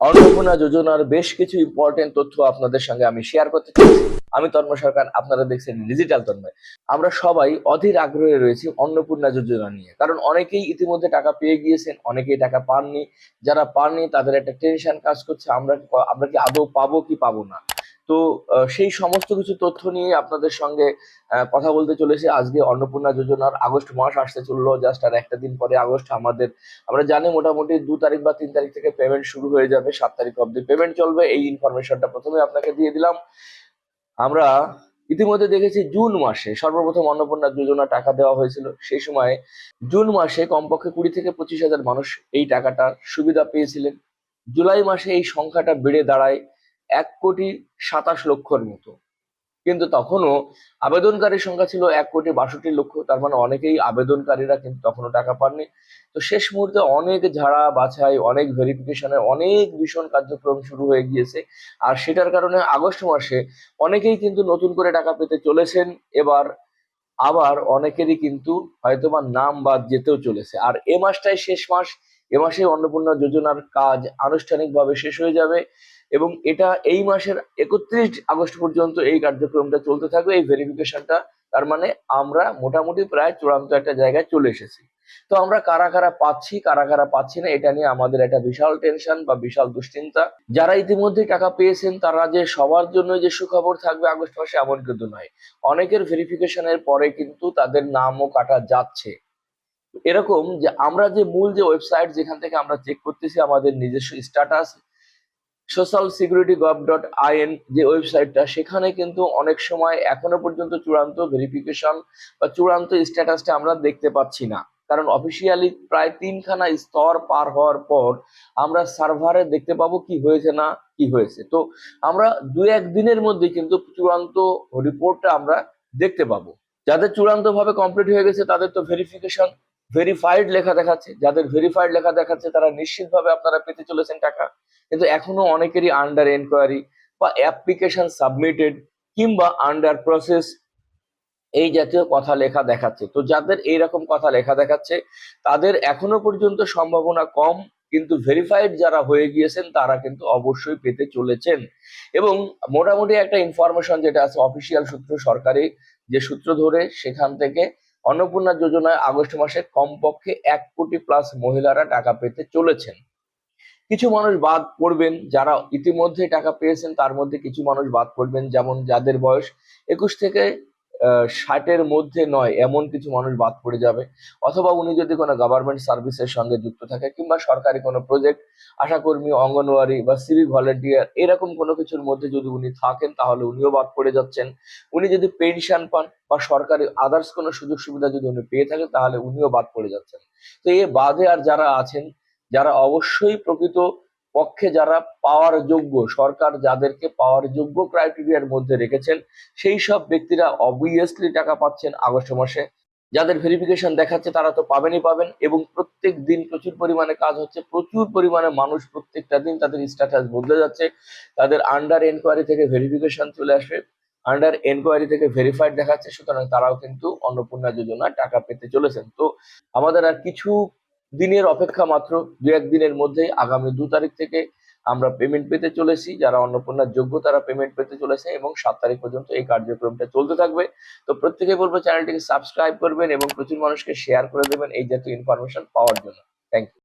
অন্নপূর্ণা যোজনার বেশ কিছু ইম্পর্টেন্ট তথ্য আপনাদের সঙ্গে আমি শেয়ার করতে চাইছি। আমি তন্ময় সরকার, আপনারা দেখছেন ডিজিটাল তন্ময়। আমরা সবাই অধীর আগ্রহে রয়েছি অন্নপূর্ণা যোজনা নিয়ে, কারণ অনেকেই ইতিমধ্যে টাকা পেয়ে গিয়েছেন, অনেকেই টাকা পাননি। যারা পাননি তাদের একটা টেনশন কাজ করছে, আমরা কি আদৌ পাবো কি পাবো না। তো সেই সমস্ত কিছু তথ্য নিয়ে আপনাদের সঙ্গে কথা বলতে চলেছি আজকে। অন্নপূর্ণা যোজনার আগস্ট মাস আসতে চললো, জাস্ট আর একটা দিন পরে আগস্ট আমাদের। আমরা জানি মোটামুটি 2 তারিখ বা 3 তারিখ থেকে পেমেন্ট শুরু হয়ে যাবে, 7 তারিখ অব্দি পেমেন্ট চলবে। এই ইনফরমেশনটা প্রথমে আপনাকে দিয়ে দিলাম। আমরা ইতিমধ্যে দেখেছি জুন মাসে সর্বপ্রথম অন্নপূর্ণা যোজনা টাকা দেওয়া হয়েছিল। সেই সময় জুন মাসে কমপক্ষে 20 থেকে 25 হাজার মানুষ এই টাকাটার সুবিধা পেয়েছিলেন। জুলাই মাসে এই সংখ্যাটা বেড়ে দাঁড়ায় 1,27,00,000-র মতো। কিন্তু তখনও আবেদনকারীর সংখ্যা ছিল 1,62,00,000। তার মানে অনেকেই আবেদনকারীরা কিন্তু তখনও টাকা পাননি। তো শেষ মুহূর্তে অনেক ঝাড়া বাছাই, অনেক ভেরিফিকেশনের অনেক ভীষণ কার্যক্রম শুরু হয়ে গিয়েছে। আর সেটার কারণে আগস্ট মাসে অনেকেই কিন্তু নতুন করে টাকা পেতে চলেছেন। এবার আবার অনেকেরই কিন্তু হয়তোবা নাম বাদ যেতেও চলেছে। আর এ মাসটাই শেষ মাস। এ মাসে অন্নপূর্ণা যোজনার কাজ আনুষ্ঠানিকভাবে শেষ হয়ে যাবে এবং এটা এই মাসের 31 আগস্ট পর্যন্ত এই কার্যক্রমটা চলতে থাকবে, এই ভেরিফিকেশনটা। তার মানে আমরা মোটামুটি প্রায় চূড়ান্ত একটা জায়গায় চলে এসেছি। তো আমরা কারা কারা পাচ্ছি, কারা কারা পাচ্ছি না, এটা নিয়ে আমাদের একটা বিশাল টেনশন বা বিশাল দুশ্চিন্তা। যারা ইতিমধ্যে টাকা পেয়েছেন তারা যে সবার জন্য যে সুখবর থাকবে আগস্ট মাসে, এমন কিন্তু নয়। অনেকের ভেরিফিকেশনের পরে কিন্তু তাদের নামও কাটা যাচ্ছে। এরকম যে আমরা যে মূল যে ওয়েবসাইট যেখান থেকে আমরা চেক করতেছি আমাদের নিজস্ব স্ট্যাটাস, social-security-gov.in যে ওয়েবসাইটটা, সেখানে কিন্তু অনেক সময় এখনো পর্যন্ত চূড়ান্ত ভেরিফিকেশন বা চূড়ান্ত স্ট্যাটাসটা আমরা দেখতে পাচ্ছি না। কারণ অফিসিয়ালি প্রায় 3খানা স্তর পার হওয়ার পর আমরা সার্ভারে দেখতে পাবো কি হয়েছে না কি হয়েছে। তো আমরা 2-1 দিনের মধ্যে কিন্তু চূড়ান্ত রিপোর্টটা আমরা দেখতে পাবো। যাদের চূড়ান্ত ভাবে কমপ্লিট হয়ে গেছে তাদের তো ভেরিফিকেশন ভেরিফাইড লেখা দেখাচ্ছে। যাদের ভেরিফাইড লেখা দেখাচ্ছে তারা নিশ্চিতভাবে আপনারা পেতে চলেছেন টাকা। কিন্তু এখনো অনেকেরই আন্ডার এনকোয়ারি বা অ্যাপ্লিকেশন সাবমিটেড কিংবা আন্ডার প্রসেস এই জাতীয় কথা লেখা দেখাচ্ছে। তো যাদের এইরকম কথা লেখা দেখাচ্ছে তাদের এখনো পর্যন্ত সম্ভাবনা কম, কিন্তু ভেরিফাইড যারা হয়ে গিয়েছেন তারা কিন্তু অবশ্যই পেতে চলেছেন। এবং মোটামুটি একটা ইনফরমেশন যেটা আছে অফিসিয়াল সূত্র, সরকারি যে সূত্র ধরে, সেখান থেকে অন্নপূর্ণা যোজনায় আগস্ট মাসে কমপক্ষে 1 কোটি প্লাস মহিলারা টাকা পেতে চলেছেন। কিছু মানুষ বাদ পড়বেন, যারা ইতিমধ্যে টাকা পেয়েছেন তার মধ্যে কিছু মানুষ বাদ পড়বেন, যেমন যাদের বয়স 21 থেকে 60-এর মধ্যে নয় এমন কিছু মানুষ বাদ পড়ে যাবে। অথবা উনি যদি কোনো গভর্নমেন্ট সার্ভিসের সঙ্গে যুক্ত থাকে কিংবা সরকারি কোনো প্রজেক্ট, আশাকর্মী, অঙ্গনওয়াড়ি বা সিভিক ভলেন্টিয়ার এরকম কোনো কিছুর মধ্যে যদি উনি থাকেন তাহলে উনিও বাদ পড়ে যাচ্ছেন। উনি যদি পেনশন পান বা সরকারি আদার্স কোনো সুযোগ সুবিধা যদি উনি পেয়ে থাকেন তাহলে উনিও বাদ পড়ে যাচ্ছেন। তো এ বাদে আর যারা আছেন, যারা অবশ্যই প্রকৃত পক্ষে যারা পাওয়ার যোগ্য, সরকার যাদেরকে পাওয়ার যোগ্য ক্রাইটেরিয়ার মধ্যে রেখেছেন, সেই সব ব্যক্তিরা অবভিয়াসলি টাকা পাচ্ছেন আগস্ট মাসে। যাদের ভেরিফিকেশন দেখাচ্ছে তারা তো পাবেনই পাবেন, এবং প্রত্যেক দিন প্রচুর পরিমাণে কাজ হচ্ছে, প্রচুর পরিমাণে মানুষ প্রত্যেকটা দিন তাদের স্ট্যাটাস বদলে যাচ্ছে। তাদের আন্ডার এনকোয়ারি থেকে ভেরিফিকেশন চলে আসবে, আন্ডার এনকোয়ারি থেকে ভেরিফাইড দেখাচ্ছে, সুতরাং তারাও কিন্তু অন্নপূর্ণা যোজনা টাকা পেতে চলেছেন। তো আমাদের আর কিছু দিনের অপেক্ষা মাত্র। 2-1 দিনের মধ্যেই আগামী 2 তারিখ থেকে আমরা পেমেন্ট পেতে চলেছি। যারা অন্নপূর্ণার যোগ্য তারা পেমেন্ট পেতে চলেছে এবং 7 তারিখ পর্যন্ত এই কার্যক্রমটা চলতে থাকবে। তো প্রত্যেকে বলবো চ্যানেলটিকে সাবস্ক্রাইব করবেন এবং প্রচুর মানুষকে শেয়ার করে দেবেন এই জাতীয় ইনফরমেশন পাওয়ার জন্য। Thank you.